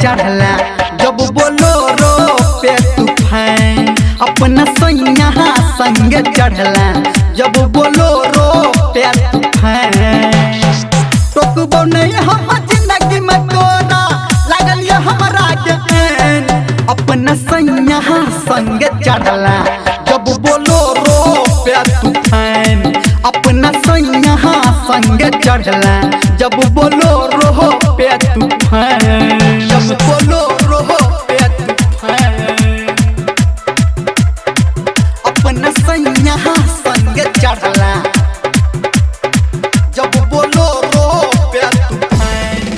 चढ़ला जब बोलोरो पे तूफान अपना सैया संग चढ़ला जब बोलोरो पे तूफान टोकबो नहीं हम जिंदगी में तोरा लागल ये हमरा के अपना सैया संग चढ़ला जब बोलोरो पे तूफान अपना सैया संग चढ़ला जब बोलोरो पे तूफान जब बोलोरो पे तूफान अपना सैया संग चढ़ला जब बोलोरो पे तूफान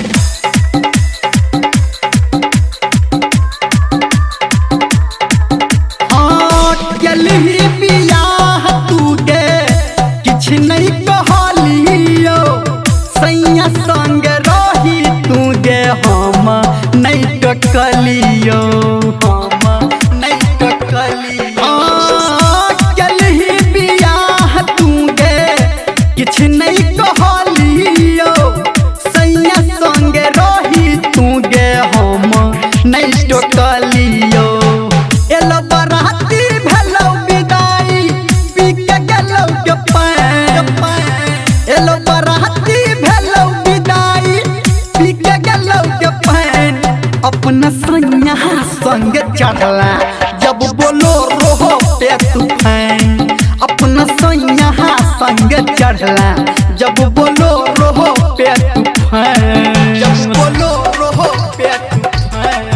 हाँ चलही बियाह तू गे किछ नहीं कहलियो सैया संग रही तू गे हम नहीं टकलियो हम नहीं टकलियो चलही बियाह तू गे किछ नहीं कहलियो सैया संग रही तू गे हम नहीं टकलियो एलो बराती भेलो विदाई पी के गेलो के पान एलो बराती भेलो विदाई पी के गेलो के पान अपना सैया संग चढ़ला जब बोलोरो पे तूफान अपना सैया संग चढ़ला जब बोलोरो पे तूफान जब बोलोरो पे तूफान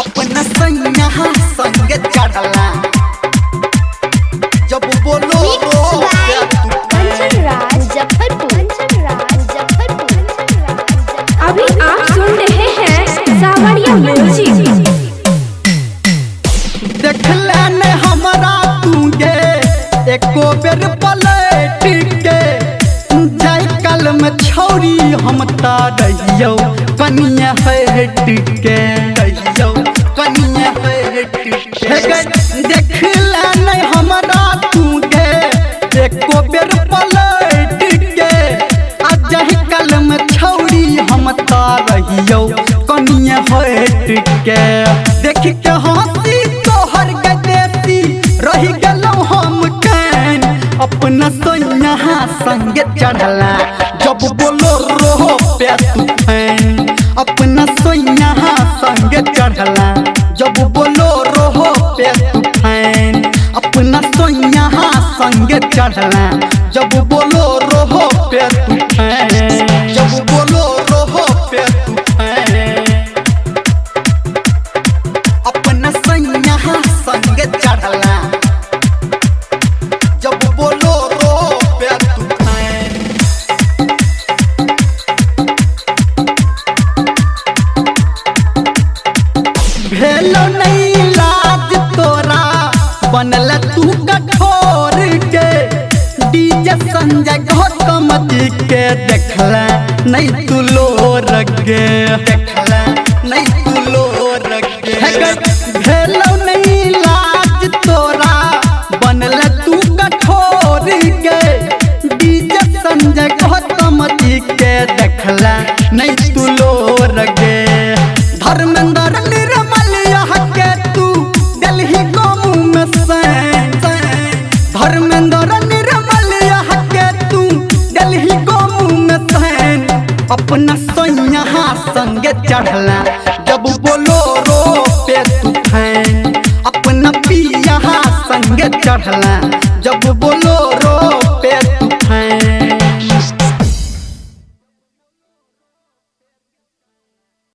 अपना सैया संग चढ़ला जब बोलोरो पे तूफान अभी आप सुन रहे हैं सावरिया म्यूजिक। देखला ने हमरा तू गे एको बेर पलट के जाय कल में छौरी हम ता रहियो कनिया हट के रहियो कनिया हट के देखला ने हमरा तू गे एको बेर पलट के आ जाय कल में छौरी हम ता रहियो कनिया हट के देख के हंसी तोहर के देसी रही गेलो हम कैन अपना सैया संग चढ़ला जब बोलोरो पे तूफान अपना सैया संग चढ़ला जब बोलोरो पे तूफान अपना सैया संग चढ़ला जब बोलोरो पे तूफान जब बोलोरो पे तूफान अपना सैया संग चढ़ला जब बोलोरो पे तूफान भेलो नहीं लाज तोरा बनल तू कठोर के डीजे संजय गौतम जी के देखला नहीं तू लोर गे देखला नहीं तू लोर गे भेलो नहीं लाज तोरा बनल तू कठोर के डीजे संजय गौतम जी के देखला नहीं तू लोर गे धर्मेंद्र निर्मल यहाँ के तू दिल्ली गाँव में सैन धर्मेंद्र निर्मल यहाँ के तू दिल्ली गाँव में सैन अपना सैया संग चढ़ला जब बोलोरो पे तूफान अपना पिया संग चढ़ला जब बोलोरो